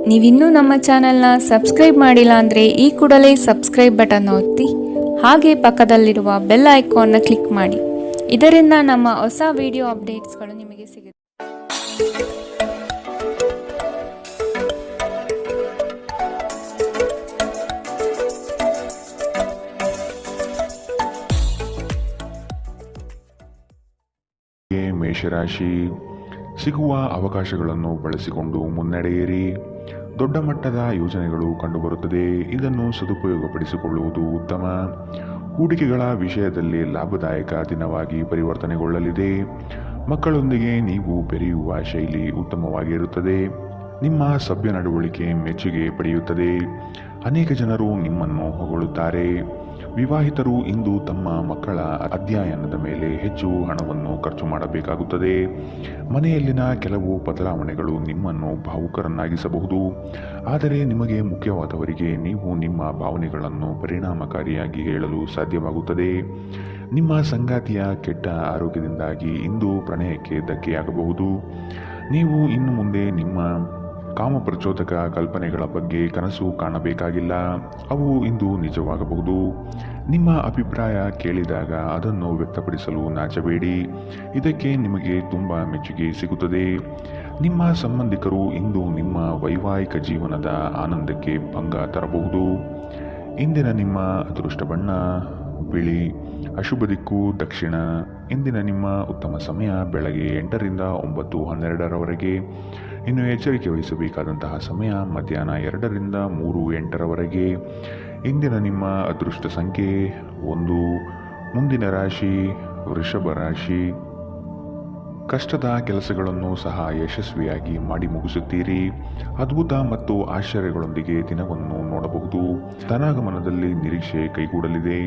ನೀವಿನ್ನೂ ನಮ್ಮ ಚಾನೆಲ್ನ ಸಬ್ಸ್ಕ್ರೈಬ್ ಮಾಡಿಲ್ಲ ಅಂದರೆ ಈ ಕೂಡಲೇ ಸಬ್ಸ್ಕ್ರೈಬ್ ಬಟನ್ ಒತ್ತಿ ಹಾಗೆ ಪಕ್ಕದಲ್ಲಿರುವ ಬೆಲ್ ಐಕಾನ್ನ ಕ್ಲಿಕ್ ಮಾಡಿ. ಇದರಿಂದ ನಮ್ಮ ಹೊಸ ವಿಡಿಯೋ ಅಪ್ಡೇಟ್ಸ್ಗಳು ನಿಮಗೆ ಸಿಗುತ್ತೆ. ಮೇಷರಾಶಿ, ಸಿಗುವ ಅವಕಾಶಗಳನ್ನು ಬಳಸಿಕೊಂಡು ಮುನ್ನಡೆಯಿರಿ. ದೊಡ್ಡ ಮಟ್ಟದ ಯೋಜನೆಗಳು ಕಂಡುಬರುತ್ತದೆ. ಇದನ್ನು ಸದುಪಯೋಗಪಡಿಸಿಕೊಳ್ಳುವುದು ಉತ್ತಮ. ಹೂಡಿಕೆಗಳ ವಿಷಯದಲ್ಲಿ ಲಾಭದಾಯಕ ದಿನವಾಗಿ ಪರಿವರ್ತನೆಗೊಳ್ಳಲಿದೆ. ಮಕ್ಕಳೊಂದಿಗೆ ನೀವು ಬೆರೆಯುವ ಶೈಲಿ ಉತ್ತಮವಾಗಿರುತ್ತದೆ. ನಿಮ್ಮ ಸಭ್ಯ ನಡವಳಿಕೆ ಮೆಚ್ಚುಗೆ ಪಡೆಯುತ್ತದೆ. ಅನೇಕ ಜನರು ನಿಮ್ಮನ್ನು ಹೊಗಳುತ್ತಾರೆ. ವಿವಾಹಿತರು ಇಂದು ತಮ್ಮ ಮಕ್ಕಳ ಅಧ್ಯಯನದ ಮೇಲೆ ಹೆಚ್ಚು ಹಣವನ್ನು ಖರ್ಚು ಮಾಡಬೇಕಾಗುತ್ತದೆ. ಮನೆಯಲ್ಲಿನ ಕೆಲವು ಬದಲಾವಣೆಗಳು ನಿಮ್ಮನ್ನು ಭಾವುಕರನ್ನಾಗಿಸಬಹುದು. ಆದರೆ ನಿಮಗೆ ಮುಖ್ಯವಾದವರಿಗೆ ನೀವು ನಿಮ್ಮ ಭಾವನೆಗಳನ್ನು ಪರಿಣಾಮಕಾರಿಯಾಗಿ ಹೇಳಲು ಸಾಧ್ಯವಾಗುತ್ತದೆ. ನಿಮ್ಮ ಸಂಗಾತಿಯ ಕೆಟ್ಟ ಆರೋಗ್ಯದಿಂದಾಗಿ ಇಂದು ಪ್ರಣಯಕ್ಕೆ ಧಕ್ಕೆಯಾಗಬಹುದು. ನೀವು ಇನ್ನು ಮುಂದೆ ನಿಮ್ಮ ಕಾಮಪ್ರಚೋದಕ ಕಲ್ಪನೆಗಳ ಬಗ್ಗೆ ಕನಸು ಕಾಣಬೇಕಾಗಿಲ್ಲ. ಅವು ಇಂದು ನಿಜವಾಗಬಹುದು. ನಿಮ್ಮ ಅಭಿಪ್ರಾಯ ಕೇಳಿದಾಗ ಅದನ್ನು ವ್ಯಕ್ತಪಡಿಸಲು ನಾಚಬೇಡಿ. ಇದಕ್ಕೆ ನಿಮಗೆ ತುಂಬ ಮೆಚ್ಚುಗೆ ಸಿಗುತ್ತದೆ. ನಿಮ್ಮ ಸಂಬಂಧಿಕರು ಇಂದು ನಿಮ್ಮ ವೈವಾಹಿಕ ಜೀವನದ ಆನಂದಕ್ಕೆ ಭಂಗ ತರಬಹುದು. ಇಂದಿನ ನಿಮ್ಮ ಅದೃಷ್ಟ ಬಣ್ಣ ಬಿಳಿ, ಅಶುಭ ದಿಕ್ಕು ದಕ್ಷಿಣ. ಇಂದಿನ ನಿಮ್ಮ ಉತ್ತಮ ಸಮಯ ಬೆಳಗ್ಗೆ 8ರಿಂದ 9:12ರವರೆಗೆ. ಇನ್ನು ಎಚ್ಚರಿಕೆ ವಹಿಸಬೇಕಾದಂತಹ ಸಮಯ ಮಧ್ಯಾಹ್ನ 2ರಿಂದ 3:08ರವರೆಗೆ. ಇಂದಿನ ನಿಮ್ಮ ಅದೃಷ್ಟ ಸಂಖ್ಯೆ 1. ಮುಂದಿನ ರಾಶಿ ವೃಷಭ ರಾಶಿ. ಕಷ್ಟದ ಕೆಲಸಗಳನ್ನು ಸಹ ಯಶಸ್ವಿಯಾಗಿ ಮಾಡಿ ಮುಗಿಸುತ್ತೀರಿ. ಅದ್ಭುತ ಮತ್ತು ಆಶ್ಚರ್ಯಗಳೊಂದಿಗೆ ದಿನವನ್ನು ನೋಡಬಹುದು. ಧನಾಗಮನದಲ್ಲಿ ನಿರೀಕ್ಷೆ ಕೈಗೂಡಲಿದೆ.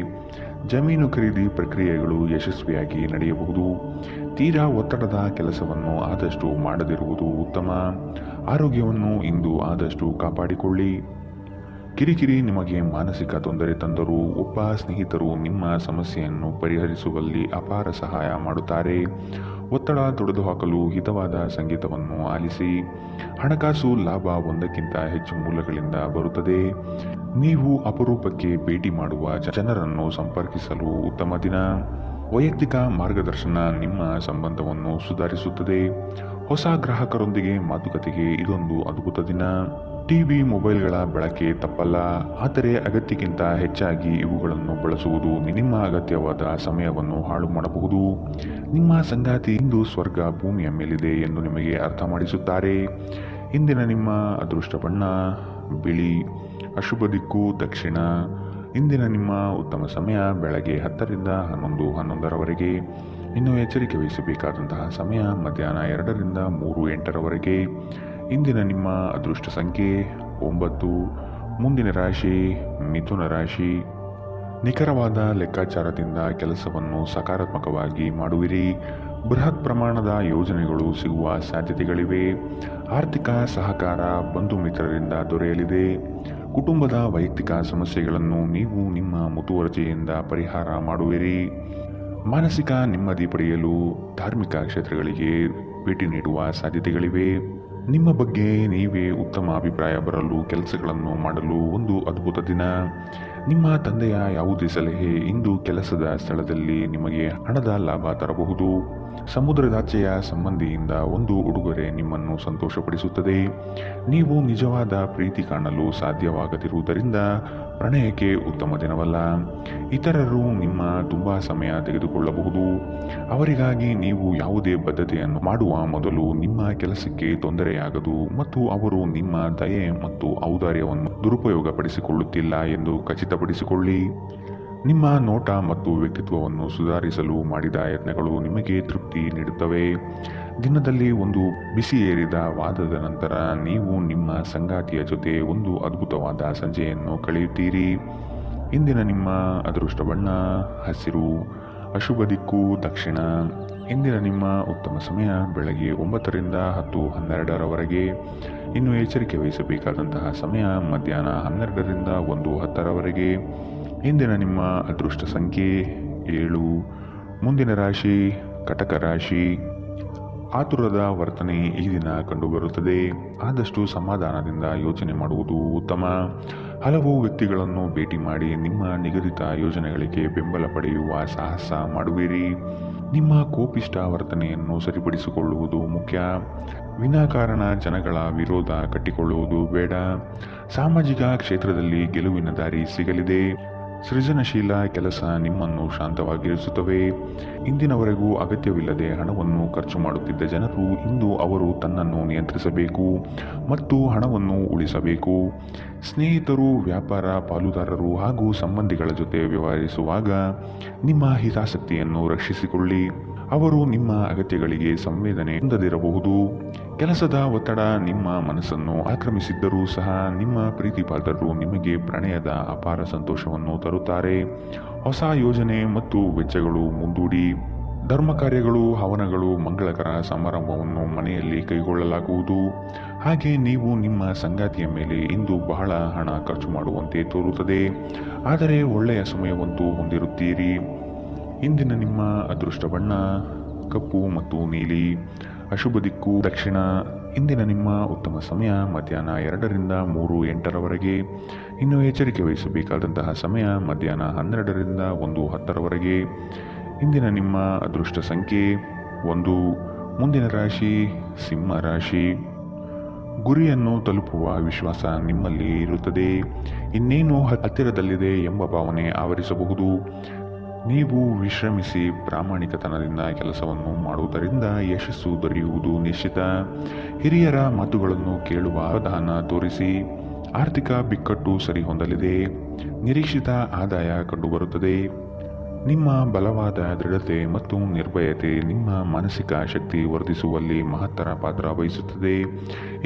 ಜಮೀನು ಖರೀದಿ ಪ್ರಕ್ರಿಯೆಗಳು ಯಶಸ್ವಿಯಾಗಿ ನಡೆಯಬಹುದು. ತೀರಾ ಒತ್ತಡದ ಕೆಲಸವನ್ನು ಆದಷ್ಟು ಮಾಡದಿರುವುದು ಉತ್ತಮ. ಆರೋಗ್ಯವನ್ನು ಇಂದು ಆದಷ್ಟು ಕಾಪಾಡಿಕೊಳ್ಳಿ. ಕಿರಿಕಿರಿ ನಿಮಗೆ ಮಾನಸಿಕ ತೊಂದರೆ ತಂದರೂ ಒಬ್ಬ ಸ್ನೇಹಿತರು ನಿಮ್ಮ ಸಮಸ್ಯೆಯನ್ನು ಪರಿಹರಿಸುವಲ್ಲಿ ಅಪಾರ ಸಹಾಯ ಮಾಡುತ್ತಾರೆ. ಒತ್ತಡ ತೊಡೆದುಹಾಕಲು ಹಿತವಾದ ಸಂಗೀತವನ್ನು ಆಲಿಸಿ. ಹಣಕಾಸು ಲಾಭ ಒಂದಕ್ಕಿಂತ ಹೆಚ್ಚು ಮೂಲಗಳಿಂದ ಬರುತ್ತದೆ. ನೀವು ಅಪರೂಪಕ್ಕೆ ಭೇಟಿ ಮಾಡುವ ಜನರನ್ನು ಸಂಪರ್ಕಿಸಲು ಉತ್ತಮ ದಿನ. ವೈಯಕ್ತಿಕ ಮಾರ್ಗದರ್ಶನ ನಿಮ್ಮ ಸಂಬಂಧವನ್ನು ಸುಧಾರಿಸುತ್ತದೆ. ಹೊಸ ಗ್ರಾಹಕರೊಂದಿಗೆ ಮಾತುಕತೆಗೆ ಇದೊಂದು ಅದ್ಭುತ ದಿನ. ಟಿವಿ ಮೊಬೈಲ್ಗಳ ಬಳಕೆ ತಪ್ಪಲ್ಲ, ಆದರೆ ಅಗತ್ಯಕ್ಕಿಂತ ಹೆಚ್ಚಾಗಿ ಇವುಗಳನ್ನು ಬಳಸುವುದು ನಿಮ್ಮ ಅಗತ್ಯವಾದ ಸಮಯವನ್ನು ಹಾಳು ಮಾಡಬಹುದು. ನಿಮ್ಮ ಸಂಗಾತಿ ಇಂದು ಸ್ವರ್ಗ ಭೂಮಿಯ ಮೇಲಿದೆ ಎಂದು ನಿಮಗೆ ಅರ್ಥ ಮಾಡಿಸುತ್ತಾರೆ. ಇಂದಿನ ನಿಮ್ಮ ಅದೃಷ್ಟ ಬಣ್ಣ ಬಿಳಿ, ಅಶುಭ ದಿಕ್ಕು ದಕ್ಷಿಣ. ಇಂದಿನ ನಿಮ್ಮ ಉತ್ತಮ ಸಮಯ ಬೆಳಗ್ಗೆ 10ರಿಂದ 11:11ರವರೆಗೆ. ಇನ್ನು ಎಚ್ಚರಿಕೆ ವಹಿಸಬೇಕಾದಂತಹ ಸಮಯ ಮಧ್ಯಾಹ್ನ 2ರಿಂದ 3:08ರವರೆಗೆ. ಇಂದಿನ ನಿಮ್ಮ ಅದೃಷ್ಟ ಸಂಖ್ಯೆ 9. ಮುಂದಿನ ರಾಶಿ ಮಿಥುನ ರಾಶಿ. ನಿಖರವಾದ ಲೆಕ್ಕಾಚಾರದಿಂದ ಕೆಲಸವನ್ನು ಸಕಾರಾತ್ಮಕವಾಗಿ ಮಾಡುವಿರಿ. ಬೃಹತ್ ಪ್ರಮಾಣದ ಯೋಜನೆಗಳು ಸಿಗುವ ಸಾಧ್ಯತೆಗಳಿವೆ. ಆರ್ಥಿಕ ಸಹಕಾರ ಬಂಧು ಮಿತ್ರರಿಂದ ದೊರೆಯಲಿದೆ. ಕುಟುಂಬದ ವೈಯಕ್ತಿಕ ಸಮಸ್ಯೆಗಳನ್ನು ನೀವು ನಿಮ್ಮ ಮುತುವರ್ಜಿಯಿಂದ ಪರಿಹಾರ ಮಾಡುವಿರಿ. ಮಾನಸಿಕ ನೆಮ್ಮದಿ ಪಡೆಯಲು ಧಾರ್ಮಿಕ ಕ್ಷೇತ್ರಗಳಿಗೆ ಭೇಟಿ ನೀಡುವ ಸಾಧ್ಯತೆಗಳಿವೆ. ನಿಮ್ಮ ಬಗ್ಗೆ ನೀವೇ ಉತ್ತಮ ಅಭಿಪ್ರಾಯ ಬರಲು ಕೆಲಸಗಳನ್ನು ಮಾಡಲು ಒಂದು ಅದ್ಭುತ ದಿನ. ನಿಮ್ಮ ತಂದೆಯ ಯಾವುದೇ ಸಲಹೆ ಇಂದು ಕೆಲಸದ ಸ್ಥಳದಲ್ಲಿ ನಿಮಗೆ ಹಣದ ಲಾಭ ತರಬಹುದು. ಸಮುದ್ರದಾಚೆಯ ಸಂಬಂಧಿಯಿಂದ ಒಂದು ಉಡುಗೊರೆ ನಿಮ್ಮನ್ನು ಸಂತೋಷಪಡಿಸುತ್ತದೆ. ನೀವು ನಿಜವಾದ ಪ್ರೀತಿ ಕಾಣಲು ಸಾಧ್ಯವಾಗದಿರುವುದರಿಂದ ಪ್ರಣಯಕ್ಕೆ ಉತ್ತಮ ದಿನವಲ್ಲ. ಇತರರು ನಿಮ್ಮ ತುಂಬ ಸಮಯ ತೆಗೆದುಕೊಳ್ಳಬಹುದು. ಅವರಿಗಾಗಿ ನೀವು ಯಾವುದೇ ಬದ್ಧತೆಯನ್ನು ಮಾಡುವ ಮೊದಲು ನಿಮ್ಮ ಕೆಲಸಕ್ಕೆ ತೊಂದರೆಯಾಗದು ಮತ್ತು ಅವರು ನಿಮ್ಮ ದಯೆ ಮತ್ತು ಔದಾರ್ಯವನ್ನು ದುರುಪಯೋಗಪಡಿಸಿಕೊಳ್ಳುತ್ತಿಲ್ಲ ಎಂದು ಖಚಿತಪಡಿಸಿಕೊಳ್ಳಿ. ನಿಮ್ಮ ನೋಟ ಮತ್ತು ವ್ಯಕ್ತಿತ್ವವನ್ನು ಸುಧಾರಿಸಲು ಮಾಡಿದ ಯತ್ನಗಳು ನಿಮಗೆ ತೃಪ್ತಿ ನೀಡುತ್ತವೆ. ದಿನದಲ್ಲಿ ಒಂದು ಬಿಸಿಯೇರಿದ ವಾದದ ನಂತರ ನೀವು ನಿಮ್ಮ ಸಂಗಾತಿಯ ಜೊತೆ ಒಂದು ಅದ್ಭುತವಾದ ಸಂಜೆಯನ್ನು ಕಳೆಯುತ್ತೀರಿ. ಇಂದಿನ ನಿಮ್ಮ ಅದೃಷ್ಟ ಬಣ್ಣ ಹಸಿರು, ಅಶುಭ ದಿಕ್ಕು ದಕ್ಷಿಣ. ಇಂದಿನ ನಿಮ್ಮ ಉತ್ತಮ ಸಮಯ ಬೆಳಗ್ಗೆ 9ರಿಂದ 10:12ರವರೆಗೆ. ಇನ್ನು ಎಚ್ಚರಿಕೆ ವಹಿಸಬೇಕಾದಂತಹ ಸಮಯ ಮಧ್ಯಾಹ್ನ 12ರಿಂದ 1:10ರವರೆಗೆ. ಇಂದಿನ ನಿಮ್ಮ ಅದೃಷ್ಟ ಸಂಖ್ಯೆ 7. ಮುಂದಿನ ರಾಶಿ ಕಟಕ ರಾಶಿ. ಆತುರದ ವರ್ತನೆ ಈ ದಿನ ಕಂಡುಬರುತ್ತದೆ. ಆದಷ್ಟು ಸಮಾಧಾನದಿಂದ ಯೋಚನೆ ಮಾಡುವುದು ಉತ್ತಮ. ಹಲವು ವ್ಯಕ್ತಿಗಳನ್ನು ಭೇಟಿ ಮಾಡಿ ನಿಮ್ಮ ನಿಗದಿತ ಯೋಜನೆಗಳಿಗೆ ಬೆಂಬಲ ಪಡೆಯುವ ಸಾಹಸ ಮಾಡುವಿರಿ. ನಿಮ್ಮ ಕೋಪಿಷ್ಟ ವರ್ತನೆಯನ್ನು ಸರಿಪಡಿಸಿಕೊಳ್ಳುವುದು ಮುಖ್ಯ. ವಿನಾಕಾರಣ ಜನಗಳ ವಿರೋಧ ಕಟ್ಟಿಕೊಳ್ಳುವುದು ಬೇಡ. ಸಾಮಾಜಿಕ ಕ್ಷೇತ್ರದಲ್ಲಿ ಗೆಲುವಿನ ದಾರಿ ಸಿಗಲಿದೆ. ಸೃಜನಶೀಲ ಕೆಲಸ ನಿಮ್ಮನ್ನು ಶಾಂತವಾಗಿರಿಸುತ್ತವೆ. ಇಂದಿನವರೆಗೂ ಅಗತ್ಯವಿಲ್ಲದೆ ಹಣವನ್ನು ಖರ್ಚು ಮಾಡುತ್ತಿದ್ದ ಜನರು ಇಂದು ಅವರು ತನ್ನನ್ನು ನಿಯಂತ್ರಿಸಬೇಕು ಮತ್ತು ಹಣವನ್ನು ಉಳಿಸಬೇಕು. ಸ್ನೇಹಿತರು, ವ್ಯಾಪಾರ ಪಾಲುದಾರರು ಹಾಗೂ ಸಂಬಂಧಿಗಳ ಜೊತೆ ವ್ಯವಹರಿಸುವಾಗ ನಿಮ್ಮ ಹಿತಾಸಕ್ತಿಯನ್ನು ರಕ್ಷಿಸಿಕೊಳ್ಳಿ. ಅವರು ನಿಮ್ಮ ಅಗತ್ಯಗಳಿಗೆ ಸಂವೇದನೆ ಹೊಂದದಿರಬಹುದು. ಕೆಲಸದ ಒತ್ತಡ ನಿಮ್ಮ ಮನಸ್ಸನ್ನು ಆಕ್ರಮಿಸಿದ್ದರೂ ಸಹ ನಿಮ್ಮ ಪ್ರೀತಿಪಾತ್ರರು ನಿಮಗೆ ಪ್ರಣಯದ ಅಪಾರ ಸಂತೋಷವನ್ನು ತರುತ್ತಾರೆ. ಹೊಸ ಯೋಜನೆ ಮತ್ತು ವೆಚ್ಚಗಳು ಮುಂದೂಡಿ. ಧರ್ಮ ಕಾರ್ಯಗಳು, ಹವನಗಳು, ಮಂಗಳಕರ ಸಮಾರಂಭವನ್ನು ಮನೆಯಲ್ಲಿ ಕೈಗೊಳ್ಳಲಾಗುವುದು. ಹಾಗೆ ನೀವು ನಿಮ್ಮ ಸಂಗಾತಿಯ ಮೇಲೆ ಇಂದು ಬಹಳ ಹಣ ಖರ್ಚು ಮಾಡುವಂತೆ ತೋರುತ್ತದೆ. ಆದರೆ ಒಳ್ಳೆಯ ಸಮಯವಂತೂ ಹೊಂದಿರುತ್ತೀರಿ. ಇಂದಿನ ನಿಮ್ಮ ಅದೃಷ್ಟ ಬಣ್ಣ ಕಪ್ಪು ಮತ್ತು ನೀಲಿ. ಅಶುಭ ದಿಕ್ಕು ದಕ್ಷಿಣ. ಇಂದಿನ ನಿಮ್ಮ ಉತ್ತಮ ಸಮಯ ಮಧ್ಯಾಹ್ನ 2ರಿಂದ 3:08ರವರೆಗೆ. ಇನ್ನು ಎಚ್ಚರಿಕೆ ವಹಿಸಬೇಕಾದಂತಹ ಸಮಯ ಮಧ್ಯಾಹ್ನ 12ರಿಂದ 1:10ರವರೆಗೆ. ಇಂದಿನ ನಿಮ್ಮ ಅದೃಷ್ಟ ಸಂಖ್ಯೆ 1. ಮುಂದಿನ ರಾಶಿ ಸಿಂಹ ರಾಶಿ. ಗುರಿಯನ್ನು ತಲುಪುವ ವಿಶ್ವಾಸ ನಿಮ್ಮಲ್ಲಿ ಇರುತ್ತದೆ. ಇನ್ನೇನು ಹತ್ತಿರದಲ್ಲಿದೆ ಎಂಬ ಭಾವನೆ ಆವರಿಸಬಹುದು. ನೀವು ವಿಶ್ರಮಿಸಿ ಪ್ರಾಮಾಣಿಕತನದಿಂದ ಕೆಲಸವನ್ನು ಮಾಡುವುದರಿಂದ ಯಶಸ್ಸು ದೊರೆಯುವುದು ನಿಶ್ಚಿತ. ಹಿರಿಯರ ಮಾತುಗಳನ್ನು ಕೇಳುವ ಅವಧಾನ ತೋರಿಸಿ. ಆರ್ಥಿಕ ಬಿಕ್ಕಟ್ಟು ಸರಿಹೊಂದಲಿದೆ. ನಿರೀಕ್ಷಿತ ಆದಾಯ ಕಂಡುಬರುತ್ತದೆ. ನಿಮ್ಮ ಬಲವಾದ ದೃಢತೆ ಮತ್ತು ನಿರ್ಭಯತೆ ನಿಮ್ಮ ಮಾನಸಿಕ ಶಕ್ತಿ ವರ್ಧಿಸುವಲ್ಲಿ ಮಹತ್ತರ ಪಾತ್ರ ವಹಿಸುತ್ತದೆ.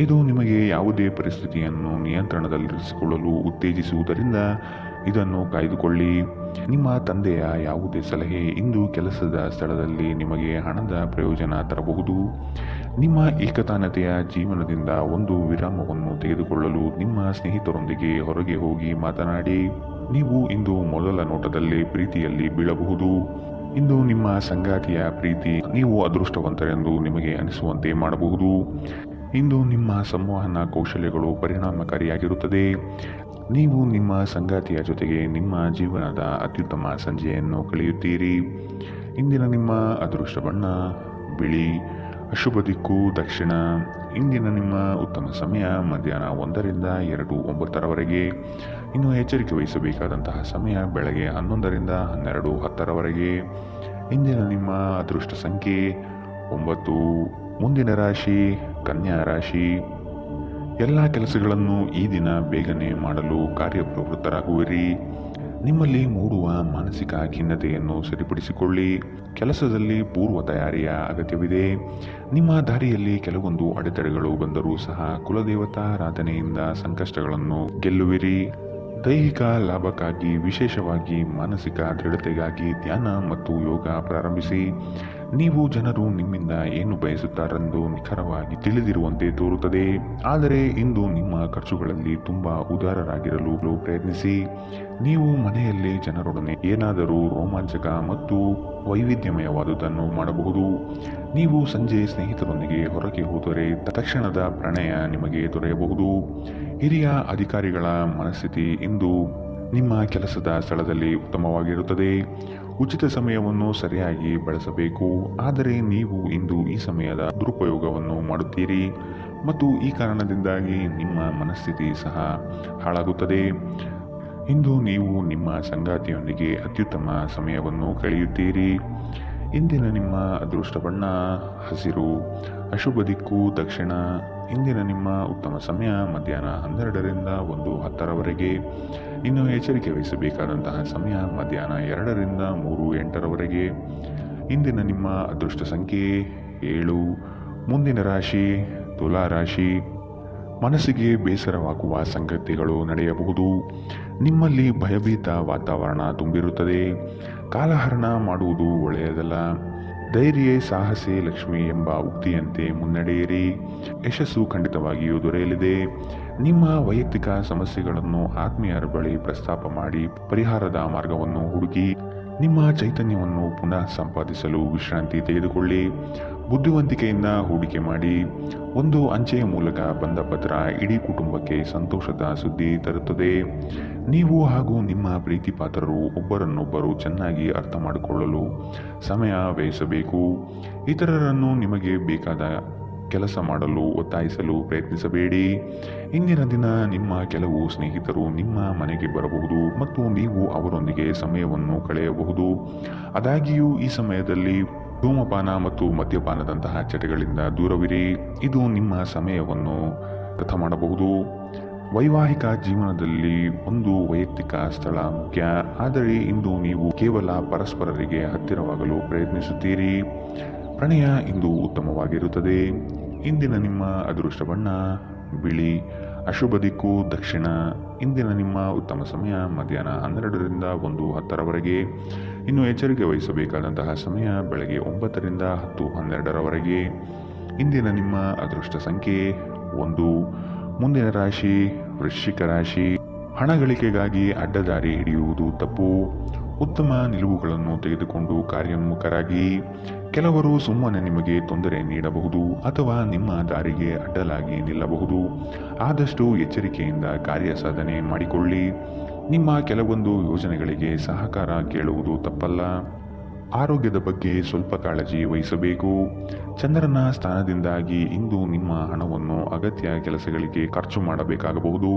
ಇದು ನಿಮಗೆ ಯಾವುದೇ ಪರಿಸ್ಥಿತಿಯನ್ನು ನಿಯಂತ್ರಣದಲ್ಲಿರಿಸಿಕೊಳ್ಳಲು ಉತ್ತೇಜಿಸುವುದರಿಂದ ಇದನ್ನು ಕಾಯ್ದುಕೊಳ್ಳಿ. ನಿಮ್ಮ ತಂದೆಯ ಯಾವುದೇ ಸಲಹೆ ಇಂದು ಕೆಲಸದ ಸ್ಥಳದಲ್ಲಿ ನಿಮಗೆ ಹಣದ ಪ್ರಯೋಜನ ತರಬಹುದು. ನಿಮ್ಮ ಏಕತಾನತೆಯ ಜೀವನದಿಂದ ಒಂದು ವಿರಾಮವನ್ನು ತೆಗೆದುಕೊಳ್ಳಲು ನಿಮ್ಮ ಸ್ನೇಹಿತರೊಂದಿಗೆ ಹೊರಗೆ ಹೋಗಿ ಮಾತನಾಡಿ. ನೀವು ಇಂದು ಮೊದಲ ನೋಟದಲ್ಲಿ ಪ್ರೀತಿಯಲ್ಲಿ ಬೀಳಬಹುದು. ಇಂದು ನಿಮ್ಮ ಸಂಗಾತಿಯ ಪ್ರೀತಿ ನೀವು ಅದೃಷ್ಟವಂತರೆಂದು ನಿಮಗೆ ಅನಿಸುವಂತೆ ಮಾಡಬಹುದು. ಇಂದು ನಿಮ್ಮ ಸಂವಹನ ಕೌಶಲ್ಯಗಳು ಪರಿಣಾಮಕಾರಿಯಾಗಿರುತ್ತದೆ. ನೀವು ನಿಮ್ಮ ಸಂಗಾತಿಯ ಜೊತೆಗೆ ನಿಮ್ಮ ಜೀವನದ ಅತ್ಯುತ್ತಮ ಸಂಜೆಯನ್ನು ಕಳೆಯುತ್ತೀರಿ. ಇಂದಿನ ನಿಮ್ಮ ಅದೃಷ್ಟ ಬಣ್ಣ ಬಿಳಿ. ಅಶುಭ ದಿಕ್ಕು ದಕ್ಷಿಣ. ಇಂದಿನ ನಿಮ್ಮ ಉತ್ತಮ ಸಮಯ ಮಧ್ಯಾಹ್ನ 1ರಿಂದ 2:09ರವರೆಗೆ. ಇನ್ನು ಎಚ್ಚರಿಕೆ ವಹಿಸಬೇಕಾದಂತಹ ಸಮಯ ಬೆಳಗ್ಗೆ 11ರಿಂದ 12:10ರವರೆಗೆ. ಇಂದಿನ ನಿಮ್ಮ ಅದೃಷ್ಟ ಸಂಖ್ಯೆ 9. ಮುಂದಿನ ರಾಶಿ ಕನ್ಯಾ ರಾಶಿ. ಎಲ್ಲ ಕೆಲಸಗಳನ್ನು ಈ ದಿನ ಬೇಗನೆ ಮಾಡಲು ಕಾರ್ಯಪ್ರವೃತ್ತರಾಗುವಿರಿ. ನಿಮ್ಮಲ್ಲಿ ಮೂಡುವ ಮಾನಸಿಕ ಖಿನ್ನತೆಯನ್ನು ಸರಿಪಡಿಸಿಕೊಳ್ಳಿ. ಕೆಲಸದಲ್ಲಿ ಪೂರ್ವ ತಯಾರಿಯ ಅಗತ್ಯವಿದೆ. ನಿಮ್ಮ ದಾರಿಯಲ್ಲಿ ಕೆಲವೊಂದು ಅಡೆತಡೆಗಳು ಬಂದರೂ ಸಹ ಕುಲದೇವತಾರಾಧನೆಯಿಂದ ಸಂಕಷ್ಟಗಳನ್ನು ಗೆಲ್ಲುವಿರಿ. ದೈಹಿಕ ಲಾಭಕ್ಕಾಗಿ ವಿಶೇಷವಾಗಿ ಮಾನಸಿಕ ದೃಢತೆಗಾಗಿ ಧ್ಯಾನ ಮತ್ತು ಯೋಗ ಪ್ರಾರಂಭಿಸಿ. ನೀವು ಜನರು ನಿಮ್ಮಿಂದ ಏನು ಬಯಸುತ್ತಾರೆಂದು ನಿಖರವಾಗಿ ತಿಳಿದಿರುವಂತೆ ತೋರುತ್ತದೆ. ಆದರೆ ಇಂದು ನಿಮ್ಮ ಖರ್ಚುಗಳಲ್ಲಿ ತುಂಬ ಉದಾರರಾಗಿರಲು ಪ್ರಯತ್ನಿಸಿ. ನೀವು ಮನೆಯಲ್ಲಿ ಜನರೊಡನೆ ಏನಾದರೂ ರೋಮಾಂಚಕ ಮತ್ತು ವೈವಿಧ್ಯಮಯವಾದುದನ್ನು ಮಾಡಬಹುದು. ನೀವು ಸಂಜೆ ಸ್ನೇಹಿತರೊಂದಿಗೆ ಹೊರಗೆ ಹೋದರೆ ತಕ್ಷಣದ ಪ್ರಣಯ ನಿಮಗೆ ದೊರೆಯಬಹುದು. ಹಿರಿಯ ಅಧಿಕಾರಿಗಳ ಮನಸ್ಥಿತಿ ಇಂದು ನಿಮ್ಮ ಕೆಲಸದ ಸ್ಥಳದಲ್ಲಿ ಉತ್ತಮವಾಗಿರುತ್ತದೆ. ಉಚಿತ ಸಮಯವನ್ನು ಸರಿಯಾಗಿ ಬಳಸಬೇಕು. ಆದರೆ ನೀವು ಇಂದು ಈ ಸಮಯದ ದುರುಪಯೋಗವನ್ನು ಮಾಡುತ್ತೀರಿ ಮತ್ತು ಈ ಕಾರಣದಿಂದಾಗಿ ನಿಮ್ಮ ಮನಸ್ಥಿತಿ ಸಹ ಹಾಳಾಗುತ್ತದೆ. ಇಂದು ನೀವು ನಿಮ್ಮ ಸಂಗಾತಿಯೊಂದಿಗೆ ಅತ್ಯುತ್ತಮ ಸಮಯವನ್ನು ಕಳೆಯುತ್ತೀರಿ. ಇಂದಿನ ನಿಮ್ಮ ಅದೃಷ್ಟ ಬಣ್ಣ ಹಸಿರು. ಅಶುಭ ದಿಕ್ಕು ದಕ್ಷಿಣ. ಇಂದಿನ ನಿಮ್ಮ ಉತ್ತಮ ಸಮಯ ಮಧ್ಯಾಹ್ನ 12ರಿಂದ 1:10ರವರೆಗೆ. ಇನ್ನು ಎಚ್ಚರಿಕೆ ವಹಿಸಬೇಕಾದಂತಹ ಸಮಯ ಮಧ್ಯಾಹ್ನ 2ರಿಂದ 3:08ರವರೆಗೆ. ಇಂದಿನ ನಿಮ್ಮ ಅದೃಷ್ಟ ಸಂಖ್ಯೆ 7. ಮುಂದಿನ ರಾಶಿ ತುಲಾ ರಾಶಿ. ಮನಸ್ಸಿಗೆ ಬೇಸರವಾಗುವ ಸಂಗತಿಗಳು ನಡೆಯಬಹುದು. ನಿಮ್ಮಲ್ಲಿ ಭಯಭೀತ ವಾತಾವರಣ ತುಂಬಿರುತ್ತದೆ. ಕಾಲಹರಣ ಮಾಡುವುದು ಒಳ್ಳೆಯದಲ್ಲ. ಧೈರ್ಯ ಸಾಹಸೆ ಲಕ್ಷ್ಮಿ ಎಂಬ ಉಕ್ತಿಯಂತೆ ಮುನ್ನಡೆಯಿರಿ. ಯಶಸ್ಸು ಖಂಡಿತವಾಗಿಯೂ ದೊರೆಯಲಿದೆ. ನಿಮ್ಮ ವೈಯಕ್ತಿಕ ಸಮಸ್ಯೆಗಳನ್ನು ಆತ್ಮೀಯರ ಬಳಿ ಪ್ರಸ್ತಾಪ ಮಾಡಿ ಪರಿಹಾರದ ಮಾರ್ಗವನ್ನು ಹುಡುಕಿ. ನಿಮ್ಮ ಚೈತನ್ಯವನ್ನು ಪುನಃ ಸಂಪಾದಿಸಲು ವಿಶ್ರಾಂತಿ ತೆಗೆದುಕೊಳ್ಳಿ. ಬುದ್ಧಿವಂತಿಕೆಯಿಂದ ಹೂಡಿಕೆ ಮಾಡಿ. ಒಂದು ಅಂಚೆಯ ಮೂಲಕ ಬಂದ ಪತ್ರ ಇಡೀ ಕುಟುಂಬಕ್ಕೆ ಸಂತೋಷದ ಸುದ್ದಿ ತರುತ್ತದೆ. ನೀವು ಹಾಗೂ ನಿಮ್ಮ ಪ್ರೀತಿಪಾತ್ರರು ಒಬ್ಬರನ್ನೊಬ್ಬರು ಚೆನ್ನಾಗಿ ಅರ್ಥ ಮಾಡಿಕೊಳ್ಳಲು ಸಮಯ ವ್ಯಯಿಸಬೇಕು. ಇತರರನ್ನು ನಿಮಗೆ ಬೇಕಾದ ಕೆಲಸ ಮಾಡಲು ಒತ್ತಾಯಿಸಲು ಪ್ರಯತ್ನಿಸಬೇಡಿ. ಇಂದಿನ ದಿನ ನಿಮ್ಮ ಕೆಲವು ಸ್ನೇಹಿತರು ನಿಮ್ಮ ಮನೆಗೆ ಬರಬಹುದು ಮತ್ತು ನೀವು ಅವರೊಂದಿಗೆ ಸಮಯವನ್ನು ಕಳೆಯಬಹುದು. ಆದಾಗ್ಯೂ ಈ ಸಮಯದಲ್ಲಿ ಧೂಮಪಾನ ಮತ್ತು ಮದ್ಯಪಾನದಂತಹ ಚಟಗಳಿಂದ ದೂರವಿರಿ. ಇದು ನಿಮ್ಮ ಸಮಯವನ್ನು ವ್ಯರ್ಥ ಮಾಡಬಹುದು. ವೈವಾಹಿಕ ಜೀವನದಲ್ಲಿ ಒಂದು ವೈಯಕ್ತಿಕ ಸ್ಥಳ ಮುಖ್ಯ, ಆದರೆ ಇಂದು ನೀವು ಕೇವಲ ಪರಸ್ಪರರಿಗೆ ಹತ್ತಿರವಾಗಲು ಪ್ರಯತ್ನಿಸುತ್ತೀರಿ. ಪ್ರಣಯ ಇಂದು ಉತ್ತಮವಾಗಿರುತ್ತದೆ. ಇಂದಿನ ನಿಮ್ಮ ಅದೃಷ್ಟ ಬಣ್ಣ ಬಿಳಿ. ಅಶುಭ ದಿಕ್ಕು ದಕ್ಷಿಣ. ಇಂದಿನ ನಿಮ್ಮ ಉತ್ತಮ ಸಮಯ ಮಧ್ಯಾಹ್ನ 12ರಿಂದ 1:10ರವರೆಗೆ. ಇನ್ನು ಎಚ್ಚರಿಕೆ ವಹಿಸಬೇಕಾದಂತಹ ಸಮಯ ಬೆಳಗ್ಗೆ 9ರಿಂದ 10:12ರವರೆಗೆ. ಇಂದಿನ ನಿಮ್ಮ ಅದೃಷ್ಟ ಸಂಖ್ಯೆ 1. ಮುಂದಿನ ರಾಶಿ ವೃಶ್ಚಿಕ ರಾಶಿ. ಹಣ ಗಳಿಕೆಗಾಗಿ ಅಡ್ಡದಾರಿ ಹಿಡಿಯುವುದು ತಪ್ಪು. ಉತ್ತಮ ನಿಲುವುಗಳನ್ನು ತೆಗೆದುಕೊಂಡು ಕಾರ್ಯೋನ್ಮುಖರಾಗಿ. ಕೆಲವರು ಸುಮ್ಮನೆ ನಿಮಗೆ ತೊಂದರೆ ನೀಡಬಹುದು ಅಥವಾ ನಿಮ್ಮ ದಾರಿಗೆ ಅಡ್ಡಲಾಗಿ ನಿಲ್ಲಬಹುದು. ಆದಷ್ಟು ಎಚ್ಚರಿಕೆಯಿಂದ ಕಾರ್ಯ ಸಾಧನೆ ಮಾಡಿಕೊಳ್ಳಿ. ನಿಮ್ಮ ಕೆಲವೊಂದು ಯೋಜನೆಗಳಿಗೆ ಸಹಕಾರ ಕೇಳುವುದು ತಪ್ಪಲ್ಲ. ಆರೋಗ್ಯದ ಬಗ್ಗೆ ಸ್ವಲ್ಪ ಕಾಳಜಿ ವಹಿಸಬೇಕು. ಚಂದ್ರನ ಸ್ಥಾನದಿಂದಾಗಿ ಇಂದು ನಿಮ್ಮ ಹಣವನ್ನು ಅಗತ್ಯ ಕೆಲಸಗಳಿಗೆ ಖರ್ಚು ಮಾಡಬೇಕಾಗಬಹುದು.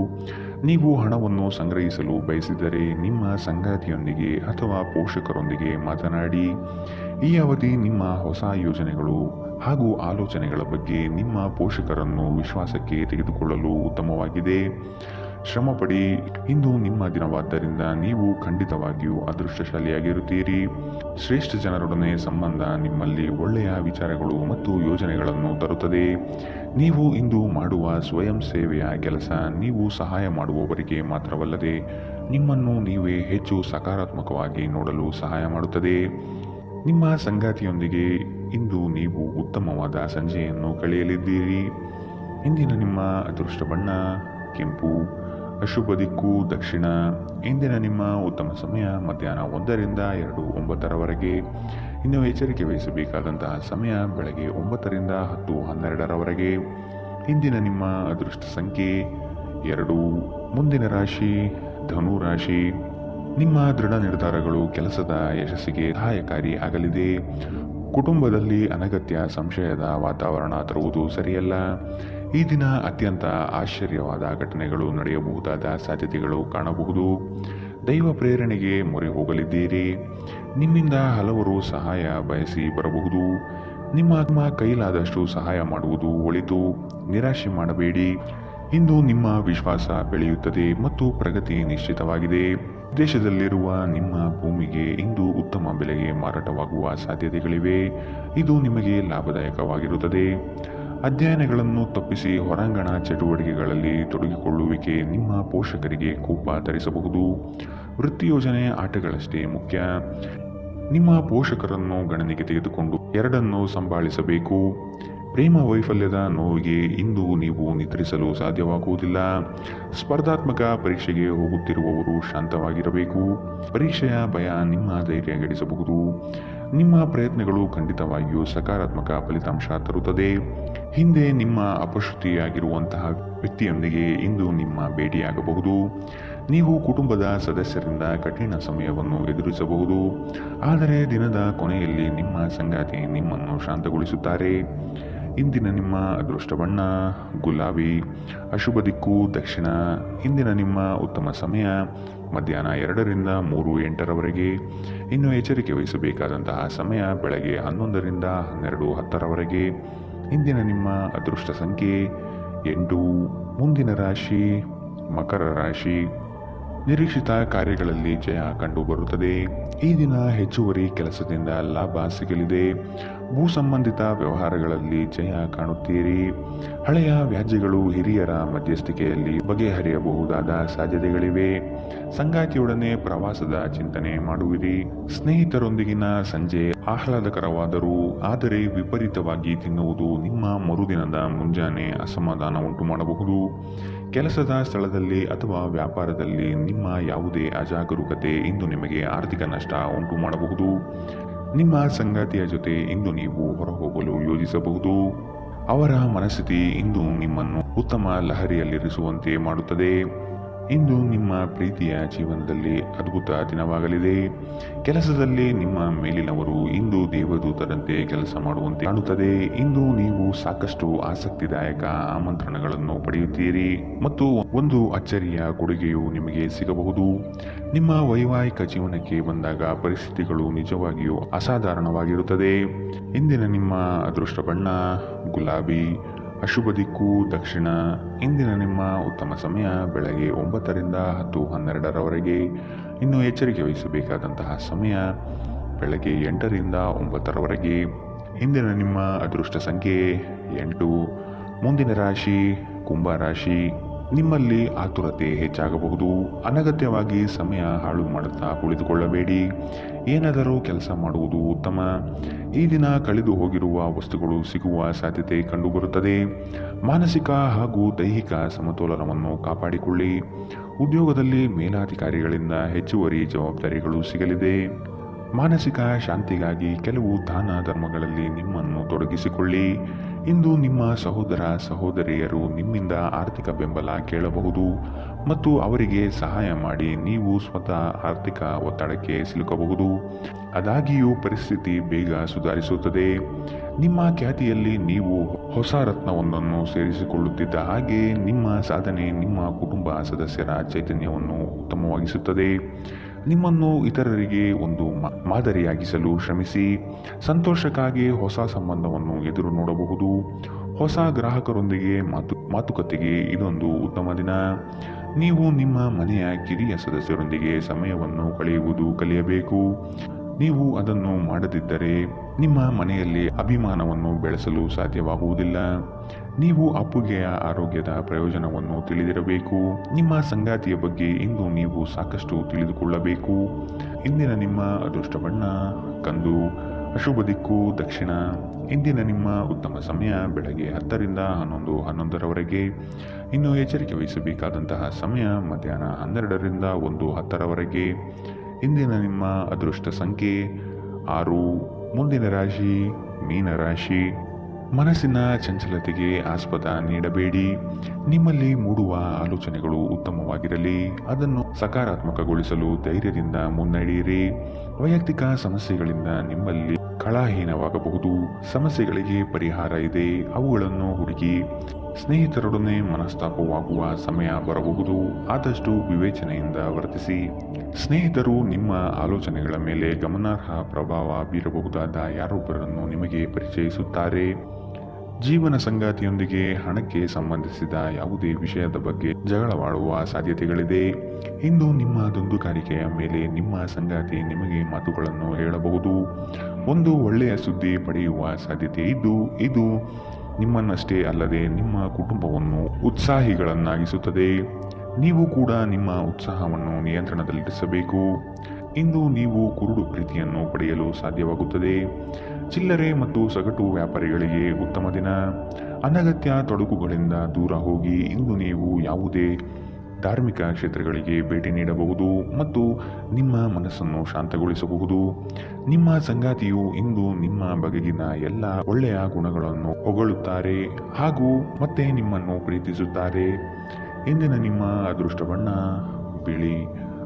ನೀವು ಹಣವನ್ನು ಸಂಗ್ರಹಿಸಲು ಬಯಸಿದರೆ ನಿಮ್ಮ ಸಂಗಾತಿಯೊಂದಿಗೆ ಅಥವಾ ಪೋಷಕರೊಂದಿಗೆ ಮಾತನಾಡಿ. ಈ ಅವಧಿ ನಿಮ್ಮ ಹೊಸ ಯೋಜನೆಗಳು ಹಾಗೂ ಆಲೋಚನೆಗಳ ಬಗ್ಗೆ ನಿಮ್ಮ ಪೋಷಕರನ್ನು ವಿಶ್ವಾಸಕ್ಕೆ ತೆಗೆದುಕೊಳ್ಳಲು ಉತ್ತಮವಾಗಿದೆ. ಶ್ರಮಪಡಿ. ಇಂದು ನಿಮ್ಮ ದಿನವಾದ್ದರಿಂದ ನೀವು ಖಂಡಿತವಾಗಿಯೂ ಅದೃಷ್ಟಶಾಲಿಯಾಗಿರುತ್ತೀರಿ. ಶ್ರೇಷ್ಠ ಜನರೊಡನೆ ಸಂಬಂಧ ನಿಮ್ಮಲ್ಲಿ ಒಳ್ಳೆಯ ವಿಚಾರಗಳು ಮತ್ತು ಯೋಜನೆಗಳನ್ನು ತರುತ್ತದೆ. ನೀವು ಇಂದು ಮಾಡುವ ಸ್ವಯಂ ಸೇವೆಯ ಕೆಲಸ ನೀವು ಸಹಾಯ ಮಾಡುವವರಿಗೆ ಮಾತ್ರವಲ್ಲದೆ ನಿಮ್ಮನ್ನು ನೀವೇ ಹೆಚ್ಚು ಸಕಾರಾತ್ಮಕವಾಗಿ ನೋಡಲು ಸಹಾಯ ಮಾಡುತ್ತದೆ. ನಿಮ್ಮ ಸಂಗಾತಿಯೊಂದಿಗೆ ಇಂದು ನೀವು ಉತ್ತಮವಾದ ಸಂಜೆಯನ್ನು ಕಳೆಯಲಿದ್ದೀರಿ. ಇಂದಿನ ನಿಮ್ಮ ಅದೃಷ್ಟ ಬಣ್ಣ ಕೆಂಪು. ಅಶುಭ ದಿಕ್ಕು ದಕ್ಷಿಣ. ಇಂದಿನ ನಿಮ್ಮ ಉತ್ತಮ ಸಮಯ ಮಧ್ಯಾಹ್ನ 1ರಿಂದ 2:09ರವರೆಗೆ. ಇನ್ನು ಎಚ್ಚರಿಕೆ ವಹಿಸಬೇಕಾದಂತಹ ಸಮಯ ಬೆಳಗ್ಗೆ 9ರಿಂದ 10:12ರವರೆಗೆ. ಇಂದಿನ ನಿಮ್ಮ ಅದೃಷ್ಟ ಸಂಖ್ಯೆ 2. ಮುಂದಿನ ರಾಶಿ ಧನು ರಾಶಿ. ನಿಮ್ಮ ದೃಢ ನಿರ್ಧಾರಗಳು ಕೆಲಸದ ಯಶಸ್ಸಿಗೆ ಸಹಾಯಕಾರಿ ಆಗಲಿದೆ. ಕುಟುಂಬದಲ್ಲಿ ಅನಗತ್ಯ ಸಂಶಯದ ವಾತಾವರಣ ತರುವುದು ಸರಿಯಲ್ಲ. ಈ ದಿನ ಅತ್ಯಂತ ಆಶ್ಚರ್ಯವಾದ ಘಟನೆಗಳು ನಡೆಯಬಹುದಾದ ಸಾಧ್ಯತೆಗಳು ಕಾಣಬಹುದು. ದೈವ ಪ್ರೇರಣೆಗೆ ಮೊರೆ ಹೋಗಲಿದ್ದೀರಿ. ನಿಮ್ಮಿಂದ ಹಲವರು ಸಹಾಯ ಬಯಸಿ ಬರಬಹುದು. ನಿಮ್ಮ ಕೈಲಾದಷ್ಟು ಸಹಾಯ ಮಾಡುವುದು ಒಳಿತು. ನಿರಾಶೆ ಮಾಡಬೇಡಿ. ಇಂದು ನಿಮ್ಮ ವಿಶ್ವಾಸ ಬೆಳೆಯುತ್ತದೆ ಮತ್ತು ಪ್ರಗತಿ ನಿಶ್ಚಿತವಾಗಿದೆ. ದೇಶದಲ್ಲಿರುವ ನಿಮ್ಮ ಭೂಮಿಗೆ ಇಂದು ಉತ್ತಮ ಬೆಲೆಗೆ ಮಾರಾಟವಾಗುವ ಸಾಧ್ಯತೆಗಳಿವೆ. ಇದು ನಿಮಗೆ ಲಾಭದಾಯಕವಾಗಿರುತ್ತದೆ. ಅಧ್ಯಯನಗಳನ್ನು ತಪ್ಪಿಸಿ ಹೊರಾಂಗಣ ಚಟುವಟಿಕೆಗಳಲ್ಲಿ ತೊಡಗಿಕೊಳ್ಳುವಿಕೆ ನಿಮ್ಮ ಪೋಷಕರಿಗೆ ಕೋಪ ತರಿಸಬಹುದು. ವೃತ್ತಿ ಯೋಜನೆ ಆಟಗಳಷ್ಟೇ ಮುಖ್ಯ. ನಿಮ್ಮ ಪೋಷಕರನ್ನು ಗಣನೆಗೆ ತೆಗೆದುಕೊಂಡು ಎರಡನ್ನೂ ಸಂಭಾಳಿಸಬೇಕು. ಪ್ರೇಮ ವೈಫಲ್ಯದ ನೋವಿಗೆ ಇಂದು ನೀವು ನಿದ್ರಿಸಲು ಸಾಧ್ಯವಾಗುವುದಿಲ್ಲ. ಸ್ಪರ್ಧಾತ್ಮಕ ಪರೀಕ್ಷೆಗೆ ಹೋಗುತ್ತಿರುವವರು ಶಾಂತವಾಗಿರಬೇಕು. ಪರೀಕ್ಷೆಯ ಭಯ ನಿಮ್ಮ ಧೈರ್ಯ ಗೆಡಿಸಬಹುದು. ನಿಮ್ಮ ಪ್ರಯತ್ನಗಳು ಖಂಡಿತವಾಗಿಯೂ ಸಕಾರಾತ್ಮಕ ಫಲಿತಾಂಶ ತರುತ್ತದೆ. ಹಿಂದೆ ನಿಮ್ಮ ಅಪಶ್ರುತಿಯಾಗಿರುವಂತಹ ವ್ಯಕ್ತಿಯೊಂದಿಗೆ ಇಂದು ನಿಮ್ಮ ಭೇಟಿಯಾಗಬಹುದು. ನೀವು ಕುಟುಂಬದ ಸದಸ್ಯರಿಂದ ಕಠಿಣ ಸಮಯವನ್ನು ಎದುರಿಸಬಹುದು. ಆದರೆ ದಿನದ ಕೊನೆಯಲ್ಲಿ ನಿಮ್ಮ ಸಂಗಾತಿ ನಿಮ್ಮನ್ನು ಶಾಂತಗೊಳಿಸುತ್ತಾರೆ. ಇಂದಿನ ನಿಮ್ಮ ಅದೃಷ್ಟ ಬಣ್ಣ ಗುಲಾಬಿ. ಅಶುಭ ದಿಕ್ಕು ದಕ್ಷಿಣ. ಇಂದಿನ ನಿಮ್ಮ ಉತ್ತಮ ಸಮಯ ಮಧ್ಯಾಹ್ನ 2ರಿಂದ 3:08ರವರೆಗೆ. ಇನ್ನು ಎಚ್ಚರಿಕೆ ವಹಿಸಬೇಕಾದಂತಹ ಸಮಯ ಬೆಳಗ್ಗೆ 11ರಿಂದ 12:10ರವರೆಗೆ. ಇಂದಿನ ನಿಮ್ಮ ಅದೃಷ್ಟ ಸಂಖ್ಯೆ 8. ಮುಂದಿನ ರಾಶಿ ಮಕರ ರಾಶಿ. ನಿರೀಕ್ಷಿತ ಕಾರ್ಯಗಳಲ್ಲಿ ಜಯ ಕಂಡುಬರುತ್ತದೆ. ಈ ದಿನ ಹೆಚ್ಚುವರಿ ಕೆಲಸದಿಂದ ಲಾಭ ಸಿಗಲಿದೆ. ಭೂ ಸಂಬಂಧಿತ ವ್ಯವಹಾರಗಳಲ್ಲಿ ಜಯ ಕಾಣುತ್ತೀರಿ. ಹಳೆಯ ವ್ಯಾಜ್ಯಗಳು ಹಿರಿಯರ ಮಧ್ಯಸ್ಥಿಕೆಯಲ್ಲಿ ಬಗೆಹರಿಯಬಹುದಾದ ಸಾಧ್ಯತೆಗಳಿವೆ. ಸಂಗಾತಿಯೊಡನೆ ಪ್ರವಾಸದ ಚಿಂತನೆ ಮಾಡುವಿರಿ. ಸ್ನೇಹಿತರೊಂದಿಗಿನ ಸಂಜೆ ಆಹ್ಲಾದಕರವಾದರೂ ಆದರೆ ವಿಪರೀತವಾಗಿ ತಿನ್ನುವುದು ನಿಮ್ಮ ಮರುದಿನದ ಮುಂಜಾನೆ ಅಸಮಾಧಾನ ಉಂಟು ಮಾಡಬಹುದು. ಕೆಲಸದ ಸ್ಥಳದಲ್ಲಿ ಅಥವಾ ವ್ಯಾಪಾರದಲ್ಲಿ ನಿಮ್ಮ ಯಾವುದೇ ಅಜಾಗರೂಕತೆ ಇಂದು ನಿಮಗೆ ಆರ್ಥಿಕ ನಷ್ಟ ಉಂಟು ಮಾಡಬಹುದು. ನಿಮ್ಮ ಸಂಗಾತಿಯ ಜೊತೆ ಇಂದು ನೀವು ಹೊರಹೋಗಲು ಯೋಜಿಸಬಹುದು. ಅವರ ಮನಸ್ಥಿತಿ ಇಂದು ನಿಮ್ಮನ್ನು ಉತ್ತಮ ಲಹರಿಯಲ್ಲಿರಿಸುವಂತೆ ಮಾಡುತ್ತದೆ. ಇಂದು ನಿಮ್ಮ ಪ್ರೀತಿಯ ಜೀವನದಲ್ಲಿ ಅದ್ಭುತ ದಿನವಾಗಲಿದೆ. ಕೆಲಸದಲ್ಲಿ ನಿಮ್ಮ ಮೇಲಿನವರು ಇಂದು ದೇವದೂತರಂತೆ ಕೆಲಸ ಮಾಡುವಂತೆ ಕಾಣುತ್ತದೆ. ಇಂದು ನೀವು ಸಾಕಷ್ಟು ಆಸಕ್ತಿದಾಯಕ ಆಮಂತ್ರಣಗಳನ್ನು ಪಡೆಯುತ್ತೀರಿ ಮತ್ತು ಒಂದು ಅಚ್ಚರಿಯ ಕೊಡುಗೆಯು ನಿಮಗೆ ಸಿಗಬಹುದು. ನಿಮ್ಮ ವೈವಾಹಿಕ ಜೀವನಕ್ಕೆ ಬಂದಾಗ ಪರಿಸ್ಥಿತಿಗಳು ನಿಜವಾಗಿಯೂ ಅಸಾಧಾರಣವಾಗಿರುತ್ತದೆ. ಇಂದಿನ ನಿಮ್ಮ ಅದೃಷ್ಟ ಬಣ್ಣ ಗುಲಾಬಿ, ಅಶುಭ ದಿಕ್ಕು ದಕ್ಷಿಣ. ಇಂದಿನ ನಿಮ್ಮ ಉತ್ತಮ ಸಮಯ ಬೆಳಗ್ಗೆ 9ರಿಂದ 10:12ರವರೆಗೆ. ಇನ್ನು ಎಚ್ಚರಿಕೆ ವಹಿಸಬೇಕಾದಂತಹ ಸಮಯ ಬೆಳಗ್ಗೆ 8ರಿಂದ 9ರವರೆಗೆ. ಇಂದಿನ ನಿಮ್ಮ ಅದೃಷ್ಟ ಸಂಖ್ಯೆ 8. ಮುಂದಿನ ರಾಶಿ ಕುಂಭ ರಾಶಿ. ನಿಮ್ಮಲ್ಲಿ ಆತುರತೆ ಹೆಚ್ಚಾಗಬಹುದು. ಅನಗತ್ಯವಾಗಿ ಸಮಯ ಹಾಳು ಮಾಡುತ್ತಾ ಕುಳಿತುಕೊಳ್ಳಬೇಡಿ. ಏನಾದರೂ ಕೆಲಸ ಮಾಡುವುದು ಉತ್ತಮ. ಈ ದಿನ ಕಳೆದು ಹೋಗಿರುವ ವಸ್ತುಗಳು ಸಿಗುವ ಸಾಧ್ಯತೆ ಕಂಡುಬರುತ್ತದೆ. ಮಾನಸಿಕ ಹಾಗೂ ದೈಹಿಕ ಸಮತೋಲನವನ್ನು ಕಾಪಾಡಿಕೊಳ್ಳಿ. ಉದ್ಯೋಗದಲ್ಲಿ ಮೇಲಾಧಿಕಾರಿಗಳಿಂದ ಹೆಚ್ಚುವರಿ ಜವಾಬ್ದಾರಿಗಳು ಸಿಗಲಿದೆ. ಮಾನಸಿಕ ಶಾಂತಿಗಾಗಿ ಕೆಲವು ದಾನ ಧರ್ಮಗಳಲ್ಲಿ ನಿಮ್ಮನ್ನು ತೊಡಗಿಸಿಕೊಳ್ಳಿ. ಇಂದು ನಿಮ್ಮ ಸಹೋದರ ಸಹೋದರಿಯರು ನಿಮ್ಮಿಂದ ಆರ್ಥಿಕ ಬೆಂಬಲ ಕೇಳಬಹುದು ಮತ್ತು ಅವರಿಗೆ ಸಹಾಯ ಮಾಡಿ ನೀವು ಸ್ವತಃ ಆರ್ಥಿಕ ಒತ್ತಡಕ್ಕೆ ಸಿಲುಕಬಹುದು. ಆದಾಗ್ಯೂ ಪರಿಸ್ಥಿತಿ ಬೇಗ ಸುಧಾರಿಸುತ್ತದೆ. ನಿಮ್ಮ ಖ್ಯಾತಿಯಲ್ಲಿ ನೀವು ಹೊಸ ರತ್ನವೊಂದನ್ನು ಸೇರಿಸಿಕೊಳ್ಳುತ್ತಿದ್ದ ಹಾಗೆ ನಿಮ್ಮ ಸಾಧನೆ ನಿಮ್ಮ ಕುಟುಂಬ ಸದಸ್ಯರ ಚೈತನ್ಯವನ್ನು ಉತ್ತಮವಾಗಿಸುತ್ತದೆ. ನಿಮ್ಮನ್ನು ಇತರರಿಗೆ ಒಂದು ಮಾದರಿಯಾಗಿಸಲು ಶ್ರಮಿಸಿ. ಸಂತೋಷಕ್ಕಾಗಿ ಹೊಸ ಸಂಬಂಧವನ್ನು ಎದುರು ನೋಡಬಹುದು. ಹೊಸ ಗ್ರಾಹಕರೊಂದಿಗೆ ಮಾತುಕತೆಗೆ ಇದೊಂದು ಉತ್ತಮ ದಿನ. ನೀವು ನಿಮ್ಮ ಮನೆಯ ಕಿರಿಯ ಸದಸ್ಯರೊಂದಿಗೆ ಸಮಯವನ್ನು ಕಳೆಯುವುದು ಕಲಿಯಬೇಕು. ನೀವು ಅದನ್ನು ಮಾಡದಿದ್ದರೆ ನಿಮ್ಮ ಮನೆಯಲ್ಲಿ ಅಭಿಮಾನವನ್ನು ಬೆಳೆಸಲು ಸಾಧ್ಯವಾಗುವುದಿಲ್ಲ. ನೀವು ಅಪ್ಪುಗೆಯ ಆರೋಗ್ಯದ ಪ್ರಯೋಜನವನ್ನು ತಿಳಿದಿರಬೇಕು. ನಿಮ್ಮ ಸಂಗಾತಿಯ ಬಗ್ಗೆ ಇಂದು ನೀವು ಸಾಕಷ್ಟು ತಿಳಿದುಕೊಳ್ಳಬೇಕು. ಇಂದಿನ ನಿಮ್ಮ ಅದೃಷ್ಟ ಬಣ್ಣ ಕಂದು, ಅಶುಭ ದಿಕ್ಕು ದಕ್ಷಿಣ. ಇಂದಿನ ನಿಮ್ಮ ಉತ್ತಮ ಸಮಯ ಬೆಳಗ್ಗೆ 10ರಿಂದ 11:11ರವರೆಗೆ. ಇನ್ನು ಎಚ್ಚರಿಕೆ ವಹಿಸಬೇಕಾದಂತಹ ಸಮಯ ಮಧ್ಯಾಹ್ನ 12ರಿಂದ 1:10ರವರೆಗೆ. ಇಂದಿನ ನಿಮ್ಮ ಅದೃಷ್ಟ ಸಂಖ್ಯೆ 6. ಮುಂದಿನ ರಾಶಿ ಮೀನರಾಶಿ. ಮನಸ್ಸಿನ ಚಂಚಲತೆಗೆ ಆಸ್ಪದ ನೀಡಬೇಡಿ. ನಿಮ್ಮಲ್ಲಿ ಮೂಡುವ ಆಲೋಚನೆಗಳು ಉತ್ತಮವಾಗಿರಲಿ. ಅದನ್ನು ಸಕಾರಾತ್ಮಕಗೊಳಿಸಲು ಧೈರ್ಯದಿಂದ ಮುನ್ನಡೆಯಿರಿ. ವೈಯಕ್ತಿಕ ಸಮಸ್ಯೆಗಳಿಂದ ನಿಮ್ಮಲ್ಲಿ ಕಳಹೀನವಾಗಬಹುದು. ಸಮಸ್ಯೆಗಳಿಗೆ ಪರಿಹಾರ ಇದೆ, ಅವುಗಳನ್ನು ಹುಡುಕಿ. ಸ್ನೇಹಿತರೊಡನೆ ಮನಸ್ತಾಪವಾಗುವ ಸಮಯ ಬರಬಹುದು. ಆದಷ್ಟು ವಿವೇಚನೆಯಿಂದ ವರ್ತಿಸಿ. ಸ್ನೇಹಿತರು ನಿಮ್ಮ ಆಲೋಚನೆಗಳ ಮೇಲೆ ಗಮನಾರ್ಹ ಪ್ರಭಾವ ಬೀರಬಹುದಾದ ಯಾರೊಬ್ಬರನ್ನು ನಿಮಗೆ ಪರಿಚಯಿಸುತ್ತಾರೆ. ಜೀವನ ಸಂಗಾತಿಯೊಂದಿಗೆ ಹಣಕ್ಕೆ ಸಂಬಂಧಿಸಿದ ಯಾವುದೇ ವಿಷಯದ ಬಗ್ಗೆ ಜಗಳವಾಡುವ ಸಾಧ್ಯತೆಗಳಿದೆ. ಇಂದು ನಿಮ್ಮ ದುಂದುಗಾರಿಕೆಯ ಮೇಲೆ ನಿಮ್ಮ ಸಂಗಾತಿ ನಿಮಗೆ ಮಾತುಗಳನ್ನು ಹೇಳಬಹುದು. ಒಂದು ಒಳ್ಳೆಯ ಸುದ್ದಿ ಪಡೆಯುವ ಸಾಧ್ಯತೆ ಇದ್ದು ಇದು ನಿಮ್ಮನ್ನಷ್ಟೇ ಅಲ್ಲದೆ ನಿಮ್ಮ ಕುಟುಂಬವನ್ನು ಉತ್ಸಾಹಿಗಳನ್ನಾಗಿಸುತ್ತದೆ. ನೀವು ಕೂಡ ನಿಮ್ಮ ಉತ್ಸಾಹವನ್ನು ನಿಯಂತ್ರಣದಲ್ಲಿರಿಸಬೇಕು. ಇಂದು ನೀವು ಕುರುಡು ಪ್ರೀತಿಯನ್ನು ಪಡೆಯಲು ಸಾಧ್ಯವಾಗುತ್ತದೆ. ಚಿಲ್ಲರೆ ಮತ್ತು ಸಗಟು ವ್ಯಾಪಾರಿಗಳಿಗೆ ಉತ್ತಮ ದಿನ. ಅನಗತ್ಯ ತೊಡಕುಗಳಿಂದ ದೂರ ಹೋಗಿ. ಇಂದು ನೀವು ಯಾವುದೇ ಧಾರ್ಮಿಕ ಕ್ಷೇತ್ರಗಳಿಗೆ ಭೇಟಿ ನೀಡಬಹುದು ಮತ್ತು ನಿಮ್ಮ ಮನಸ್ಸನ್ನು ಶಾಂತಗೊಳಿಸಬಹುದು. ನಿಮ್ಮ ಸಂಗಾತಿಯು ಇಂದು ನಿಮ್ಮ ಬಗೆಗಿನ ಎಲ್ಲ ಒಳ್ಳೆಯ ಗುಣಗಳನ್ನು ಹೊಗಳುತ್ತಾರೆ ಹಾಗೂ ಮತ್ತೆ ನಿಮ್ಮನ್ನು ಪ್ರೀತಿಸುತ್ತಾರೆ. ಇಂದಿನ ನಿಮ್ಮ ಅದೃಷ್ಟ ಬಣ್ಣ ಬಿಳಿ,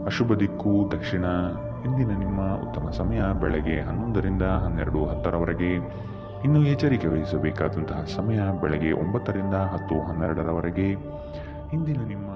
ಅಶುಭ ದಿಕ್ಕು ದಕ್ಷಿಣ. ಇಂದಿನ ನಿಮ್ಮ ಉತ್ತಮ ಸಮಯ ಬೆಳಗ್ಗೆ 11ರಿಂದ 12:10ರವರೆಗೆ. ಇನ್ನು ಎಚ್ಚರಿಕೆ ವಹಿಸಬೇಕಾದಂತಹ ಸಮಯ ಬೆಳಗ್ಗೆ 9ರಿಂದ 10:12ರವರೆಗೆ. ಇಂದಿನ ನಿಮ್ಮ